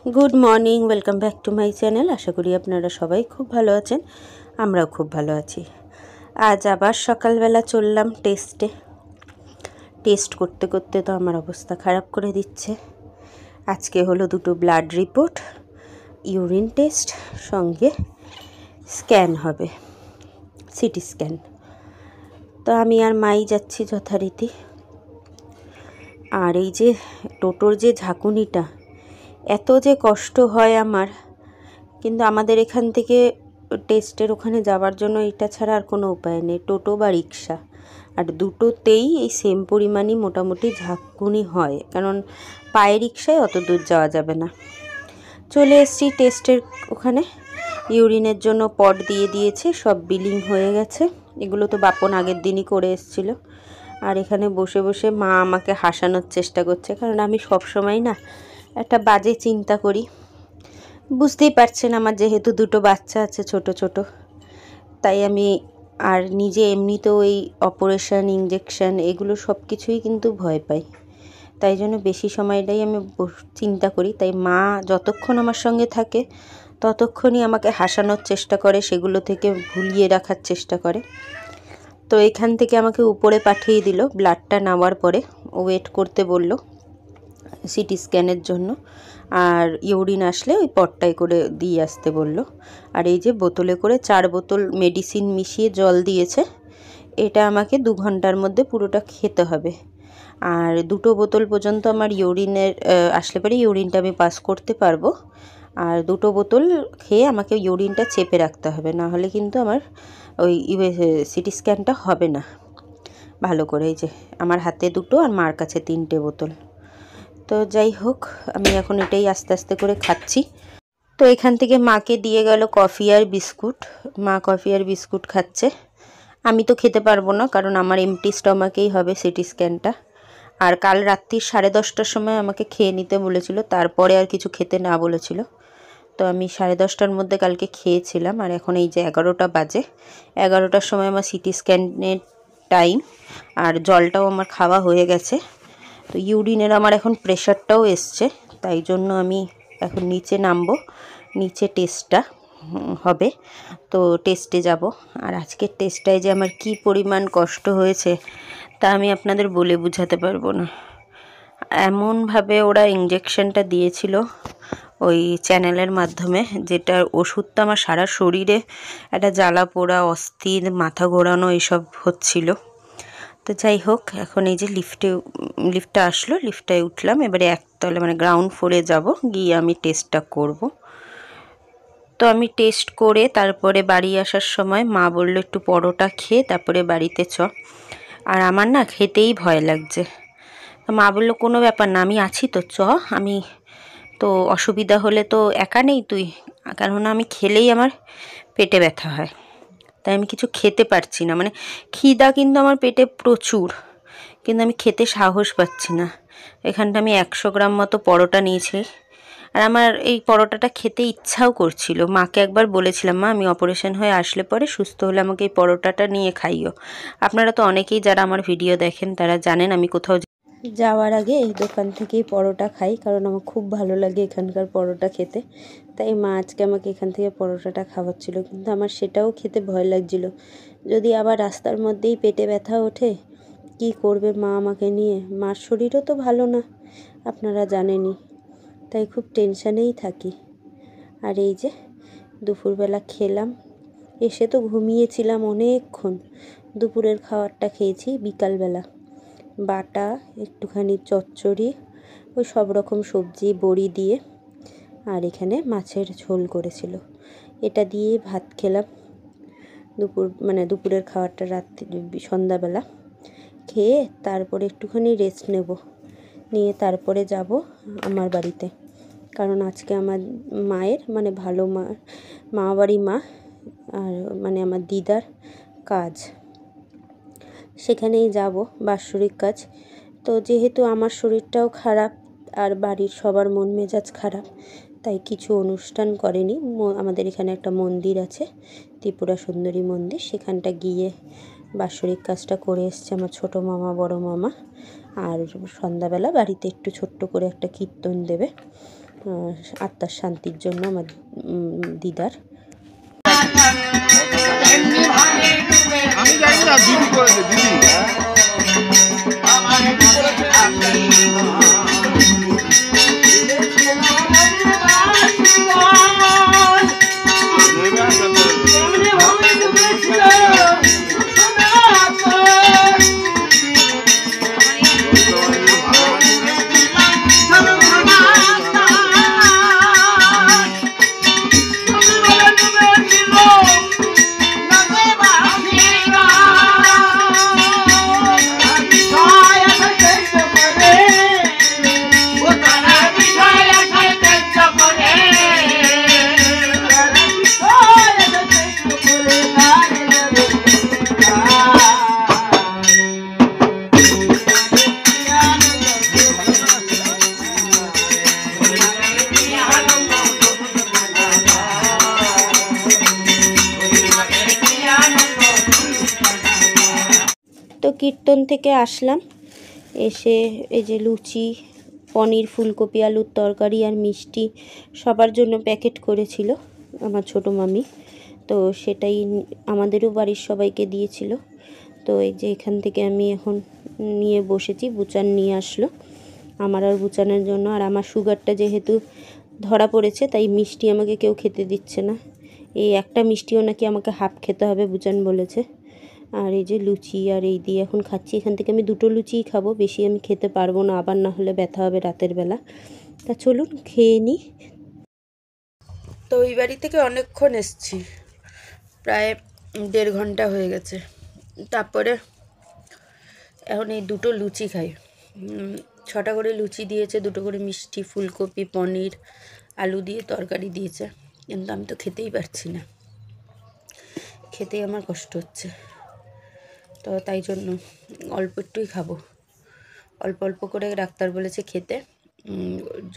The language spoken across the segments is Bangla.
Good morning welcome back to my channel. आशा करी आपनारा सबाई खूब भालो आछेन, आमराओ खूब भालो आछि। आज आबार सकाल बेला चललाम टेस्टे। टेस्ट करते करते तो आमार अवस्था खराब करे दिच्छे। आजके हलो दुटो ब्लाड रिपोर्ट, यूरिन टेस्ट, संगे स्कैन हबे, सिटी स्कैन। तो आमी आर माई जाচ্ছি যথারীতি। আর এই যে টোটোর যে ঝাঁকুনিটা এত যে কষ্ট হয় আমার, কিন্তু আমাদের এখান থেকে টেস্টের ওখানে যাওয়ার জন্য এটা ছাড়া আর কোনো উপায় নেই, টোটো বা রিক্সা। আর দুটোতেই এই সেম পরিমাণই মোটামুটি ঝাঁকুনি হয়, কারণ পায়ে রিক্সায় অত দূর যাওয়া যাবে না। চলে এসেছি টেস্টের ওখানে, ইউরিনের জন্য পট দিয়ে দিয়েছে, সব বিলিং হয়ে গেছে। এগুলো তো বাপন আগের দিনই করে এসেছিল। আর এখানে বসে বসে মা আমাকে হাসানোর চেষ্টা করছে, কারণ আমি সব সময় না একটা বাজে চিন্তা করি। বুঝতেই পারছেন আমার যেহেতু দুটো বাচ্চা আছে ছোট ছোট, তাই আমি আর নিজে এমনিতেও এই অপারেশন ইঞ্জেকশন এগুলো সব কিছুই কিন্তু ভয় পাই, তাই জন্য বেশি সময়টাই আমি চিন্তা করি। তাই মা যতক্ষণ আমার সঙ্গে থাকে ততক্ষণই আমাকে হাসানোর চেষ্টা করে, সেগুলো থেকে ভুলিয়ে রাখার চেষ্টা করে। তো এখান থেকে আমাকে উপরে পাঠিয়ে দিল ব্লাডটা নেওয়ার পরে, ওয়েট করতে বলল সিটি স্ক্যানের জন্য, আর ইউরিন আসলে ওই পটটাই করে দিয়ে আসতে বলল। আর এই যে বোতলে করে 4 বোতল মেডিসিন মিশিয়ে জল দিয়েছে, এটা আমাকে 2 ঘন্টার মধ্যে পুরোটা খেতে হবে। আর 2টো বোতল পর্যন্ত আমার ইউরিনের আসলে পরে ইউরিনটা আমি পাস করতে পারবো। আর 2টো বোতল খেয়ে আমাকে ইউরিনটা চেপে রাখতে হবে, না হলে কিন্তু আমার ওই সিটি স্ক্যানটা হবে না ভালো করে। এই যে আমার হাতে 2টো আর মার কাছে 3টে বোতল। তো যাই হোক, আমি এখন এটাই আস্তে আস্তে করে খাচ্ছি। তো এখান থেকে মাকে দিয়ে গেল কফি আর বিস্কুট, মা কফি আর বিস্কুট খাচ্ছে। আমি তো খেতে পারবো না, কারণ আমার এমটি স্টমাকেই হবে সিটি স্ক্যানটা। আর কাল রাত্রি 10:30টার সময় আমাকে খেয়ে নিতে বলেছিল, তারপরে আর কিছু খেতে না বলেছিল। তো আমি 10:30টার মধ্যে কালকে খেয়েছিলাম। আর এখন এই যে 11টা বাজে, 11টার সময় আমার সিটি স্ক্যানের টাইম, আর জলটাও আমার খাওয়া হয়ে গেছে। তো ইউরিনের আমার এখন প্রেশারটাও এসছে, তাই জন্য আমি এখন নিচে নামবো, নিচে টেস্টটা হবে, তো টেস্টে যাব। আর আজকের টেস্টটায় যে আমার কি পরিমাণ কষ্ট হয়েছে তা আমি আপনাদের বলে বোঝাতে পারবো না। এমনভাবে ওরা ইঞ্জেকশনটা দিয়েছিল ওই চ্যানেলের মাধ্যমে, যেটার ওষুধটা আমার সারা শরীরে একটা জ্বালা পোড়া, অস্থির, মাথা ঘোরানো এইসব হচ্ছিল। তো যাই হোক, এখন এই যে লিফটটা আসলো, লিফটটায় উঠলাম। এবারে একতলা মানে গ্রাউন্ড ফ্লোরে যাব, গিয়ে আমি টেস্টটা করব। তো আমি টেস্ট করে তারপরে বাড়ি আসার সময় মা বলল একটু পরোটা খেয়ে তারপরে বাড়িতে চ। আর আমার না খেতেই ভয় লাগছে। তো মা বলল কোনো ব্যাপার না, আমি আছি তো, চ। আমি তো অসুবিধা হলে তো একা নেই তুই, কারণ আমি খেলেই আমার পেটে ব্যথা হয়, তাই আমি কিছু খেতে পারছি না। মানে খিদা কিন্তু আমার পেটে প্রচুর, কিন্তু আমি খেতে সাহস পাচ্ছি না। এখানটা আমি 100 গ্রাম মতো পরোটা নিয়েছি, আর আমার এই পরোটাটা খেতে ইচ্ছাও করছিল। মাকে একবার বলেছিলাম, মা আমি অপারেশন হয়ে আসলে পরে সুস্থ হলে আমাকে এই পরোটাটা নিয়ে খাইও। আপনারা তো অনেকেই যারা আমার ভিডিও দেখেন তারা জানেন আমি কোথাও যাওয়ার আগে এই দোকান থেকেই পরোটা খাই, কারণ আমার খুব ভালো লাগে এখানকার পরোটা খেতে। তাই মা আজকে আমাকে এখান থেকে পরোটাটা খাওয়াচ্ছিল, কিন্তু আমার সেটাও খেতে ভয় লাগছিল। যদি আবার রাস্তার মধ্যেই পেটে ব্যথা ওঠে, কি করবে মা আমাকে নিয়ে? মার শরীরও তো ভালো না, আপনারা জানেনই, তাই খুব টেনশানেই থাকি। আর এই যে দুপুরবেলা খেলাম, এসে তো ঘুমিয়েছিলাম অনেকক্ষণ। দুপুরের খাবারটা খেয়েছি বিকালবেলা, বাটা একটুখানি চচ্চড়ি, ওই সব রকম সবজি বড়ি দিয়ে, আর এখানে মাছের ঝোল করেছিল, এটা দিয়ে ভাত খেলাম দুপুরের খাবারটা সন্ধ্যাবেলা খেয়ে তারপরে একটুখানি রেস্ট নেব, নিয়ে তারপরে যাব আমার বাড়িতে। কারণ আজকে আমার মায়ের ভালো মামাবাড়ি মা আর আমার দিদার কাজ, সেখানেই যাব, বাৎসরিক কাজ। তো যেহেতু আমার শরীরটাও খারাপ আর বাড়ির সবার মন মেজাজ খারাপ, তাই কিছু অনুষ্ঠান করেনি। আমাদের এখানে একটা মন্দির আছে, ত্রিপুরা সুন্দরী মন্দির, সেখানটা গিয়ে বাৎসরিক কাজটা করে এসছে আমার ছোটো মামা বড় মামা। আর সন্ধ্যাবেলা বাড়িতে একটু ছোট্ট করে একটা কীর্তন দেবে, আত্মার শান্তির জন্য আমার দিদার। আমি জানি না দিদি করেছে দিদি তো কীর্তন থেকে আসলাম, এসে এই যে লুচি, পনির, ফুলকপি আলুর তরকারি আর মিষ্টি সবার জন্য প্যাকেট করেছিল আমার ছোটো মামি। তো সেটাই আমাদেরও বাড়ির সবাইকে দিয়েছিল। তো এই যে এখান থেকে আমি এখন নিয়ে বসেছি, বুচান নিয়ে আসলো আমার আর বুচানের জন্য। আর আমার সুগারটা যেহেতু ধরা পড়েছে তাই মিষ্টি আমাকে কেউ খেতে দিচ্ছে না। এই একটা মিষ্টিও নাকি আমাকে হাফ খেতে হবে বুচান বলেছে। আর এই যে লুচি আর এই দিয়ে এখন খাচ্ছি। এখান থেকে আমি 2টো লুচিই খাবো, বেশি আমি খেতে পারবো না, আবার না হলে ব্যথা হবে রাতের বেলা। তা চলুন খেয়ে নিই। তো ওই বাড়ি থেকে অনেকক্ষণ এসছি, প্রায় 1.5 ঘন্টা হয়ে গেছে। তারপরে এখন এই 2টো লুচি খাই। 6টা করে লুচি দিয়েছে, 2টো করে মিষ্টি, ফুলকপি, পনির, আলু দিয়ে তরকারি দিয়েছে, কিন্তু আমি তো খেতেই পারছি না, খেতেই আমার কষ্ট হচ্ছে। তো তাই জন্য অল্প একটুই খাবো, অল্প অল্প করে। ডাক্তার বলেছে খেতে,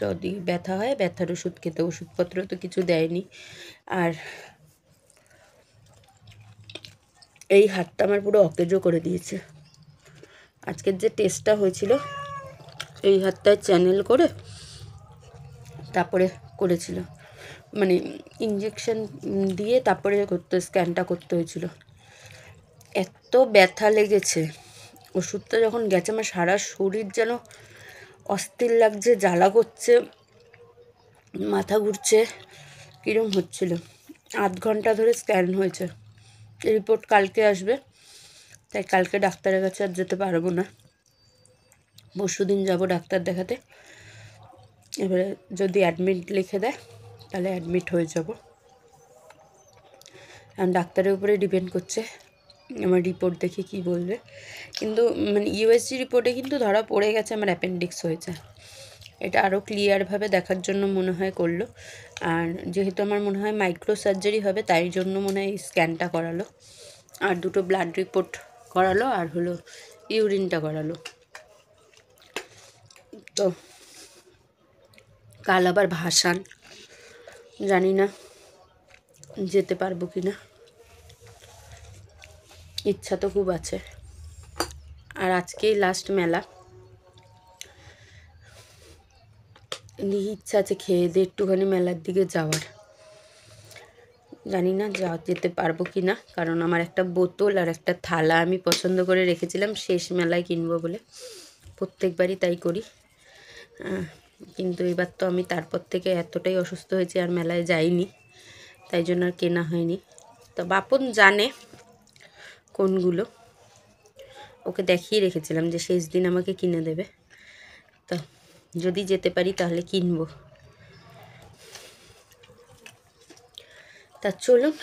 যদি ব্যথা হয় ব্যথার ওষুধ খেতে, ওষুধপত্র তো কিছু দেয়নি। আর এই হাতটা আমার পুরো অকেজো করে দিয়েছে। আজকের যে টেস্টটা হয়েছিল এই হাতটায় চ্যানেল করে তারপরে করেছিল, মানে ইঞ্জেকশন দিয়ে তারপরে স্ক্যানটা করতে হয়েছিল। এত ব্যথা লেগেছে, ওষুধটা যখন গেছে আমার সারা শরীর যেন অস্থির লাগছে, জ্বালা করছে, মাথা ঘুরছে, কীরকম হচ্ছিল। 8 ঘন্টা ধরে স্ক্যান হয়েছে, রিপোর্ট কালকে আসবে, তাই কালকে ডাক্তারের কাছে আর যেতে পারবো না। পরশুদিন যাব ডাক্তার দেখাতে। এবারে যদি অ্যাডমিট লিখে দেয় তাহলে অ্যাডমিট হয়ে যাব। কারণ ডাক্তারের উপরে ডিপেন্ড করছে আমার রিপোর্ট দেখে কি বলবে। কিন্তু মানে ইউএসজি রিপোর্টে কিন্তু ধরা পড়ে গেছে আমার অ্যাপেন্ডিক্স হয়েছে। এটা আরও ক্লিয়ারভাবে দেখার জন্য মনে হয় করলো। আর যেহেতু আমার মনে হয় মাইক্রো সার্জারি হবে, তাই জন্য মনে হয় স্ক্যানটা করালো, আর 2টো ব্লাড রিপোর্ট করালো, আর হলো ইউরিনটা করালো। তো কাল আবার ভাসান, জানি না যেতে পারবো কি না, ইচ্ছা তো খুব আছে। আর আজকেই লাস্ট মেলা, ইচ্ছা আছে খেয়ে দিয়ে একটুখানি মেলার দিকে যাওয়ার। জানি না যেতে পারবো কি না, কারণ আমার একটা বোতল আর একটা থালা আমি পছন্দ করে রেখেছিলাম শেষ মেলায় কিনবো বলে, প্রত্যেকবারই তাই করি। কিন্তু এবার তো আমি তারপর থেকে এতটাই অসুস্থ হয়েছি আর মেলায় যাইনি, তাই জন্য আর কেনা হয়নি। তো বাপন জানে কোনগুলো, ওকে দেখিয়ে রেখেছিলাম যে শেষ দিন আমাকে কিনে দেবে। তো যদি যেতে পারি তাহলে কিনবো। তা চলুন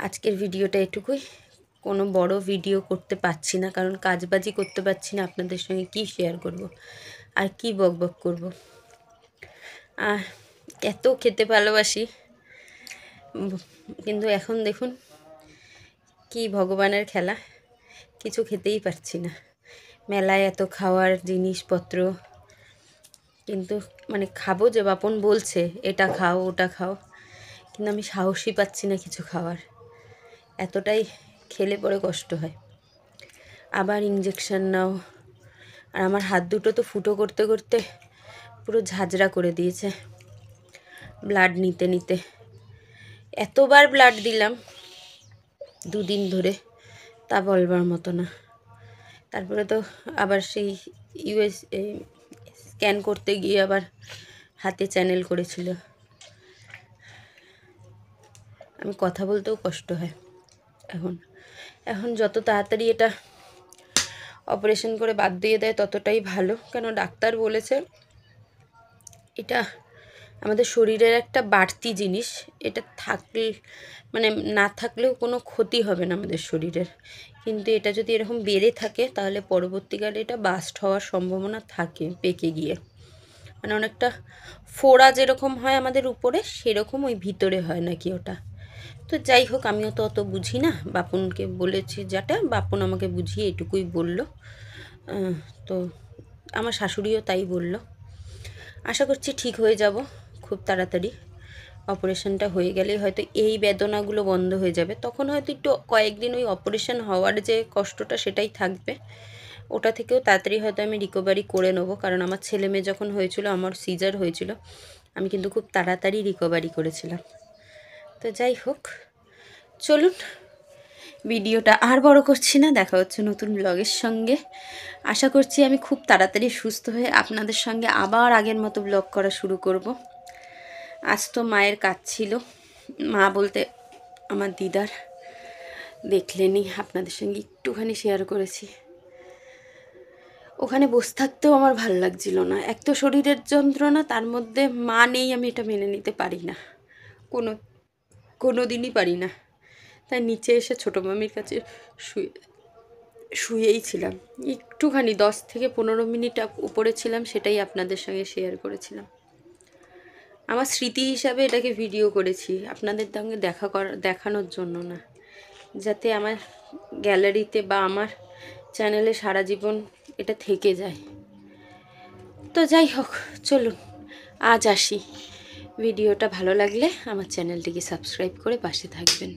আজকের ভিডিওটা এটুকুই। কোনো বড় ভিডিও করতে পারছি না, কারণ কাজবাজি করতে পারছি না, আপনাদের সঙ্গে কি শেয়ার করব আর কি বকবক করব। এত খেতে ভালোবাসি, কিন্তু এখন দেখুন কি ভগবানের খেলা, কিছু খেতেই পারছি না। মেলায় এত খাওয়ার জিনিসপত্র, কিন্তু মানে খাবো যে বাপন বলছে এটা খাও ওটা খাও, কিন্তু আমি সাহসই পাচ্ছি না কিছু খাওয়ার। এতটাই খেলে পরে কষ্ট হয়। আবার ইঞ্জেকশন নাও, আর আমার হাত দুটো তো ফুটো করতে করতে পুরো ঝাঁঝরা করে দিয়েছে ব্লাড নিতে নিতে। এতবার ব্লাড দিলাম 2 দিন ধরে, তা বলবার মতো না। তারপরে তো আবার সেই স্ক্যান করতে গিয়ে আবার হাতে চ্যানেল করেছিল। আমি কথা বলতেও কষ্ট হয় এখন যত তাড়াতাড়ি এটা অপারেশন করে বাদ দিয়ে দেয় ততটাই ভালো। কেন ডাক্তার বলেছে এটা আমাদের শরীরের একটা বাড়তি জিনিস, এটা থাকলে মানে না থাকলেও কোনো ক্ষতি হবে না আমাদের শরীরের, কিন্তু এটা যদি এরকম বেড়ে থাকে তাহলে পরবর্তীকালে এটা বাস্ট হওয়ার সম্ভাবনা থাকে পেকে গিয়ে। মানে অনেকটা ফোড়া যেরকম হয় আমাদের উপরে সেরকম ওই ভিতরে হয় নাকি ওটা। তো যাই হোক, আমিও তো অত বুঝি না, বাপনকে বলেছি যেটা, বাপন আমাকে বুঝিয়ে এটুকুই বলল। তো আমার শাশুড়িও তাই বলল। আশা করছি ঠিক হয়ে যাব খুব তাড়াতাড়ি। অপারেশনটা হয়ে গেলেই হয়তো এই বেদনাগুলো বন্ধ হয়ে যাবে, তখন হয়তো একটু কয়েকদিন ওই অপারেশন হওয়ার যে কষ্টটা সেটাই থাকবে, ওটা থেকেও তাড়াতাড়ি হয়তো আমি রিকভারি করে নেবো। কারণ আমার ছেলে মেয়ে যখন হয়েছিল, আমার সিজার হয়েছিল, আমি কিন্তু খুব তাড়াতাড়ি রিকভারি করেছিলাম। তো যাই হোক, চলুন ভিডিওটা আর বড় করছি না, দেখা হচ্ছে নতুন ব্লগের সঙ্গে। আশা করছি আমি খুব তাড়াতাড়ি সুস্থ হয়ে আপনাদের সঙ্গে আবার আগের মতো ব্লগ করা শুরু করব। আজ তো মায়ের কাজ ছিল, মা বলতে আমার দিদার, দেখলেনি, আপনাদের সঙ্গে একটুখানি শেয়ার করেছি। ওখানে বসে থাকতেও আমার ভালো লাগছিল না, এক তো শরীরের যন্ত্রণা, তার মধ্যে মা নেই, আমি এটা মেনে নিতে পারি না, কোনো দিনই পারি না। তাই নিচে এসে ছোটো মামির কাছে শুয়েই ছিলাম একটুখানি, 10 থেকে 15 মিনিট উপরে ছিলাম, সেটাই আপনাদের সঙ্গে শেয়ার করেছিলাম। আমার স্মৃতি হিসাবে এটাকে ভিডিও করেছি, আপনাদের সঙ্গে দেখানোর জন্য না, যাতে আমার গ্যালারিতে বা আমার চ্যানেলে সারা জীবন এটা থেকে যায়। তো যাই হোক, চলুন আজ আসি। ভিডিওটা ভালো লাগলে আমার চ্যানেলটিকে সাবস্ক্রাইব করে পাশে থাকবেন।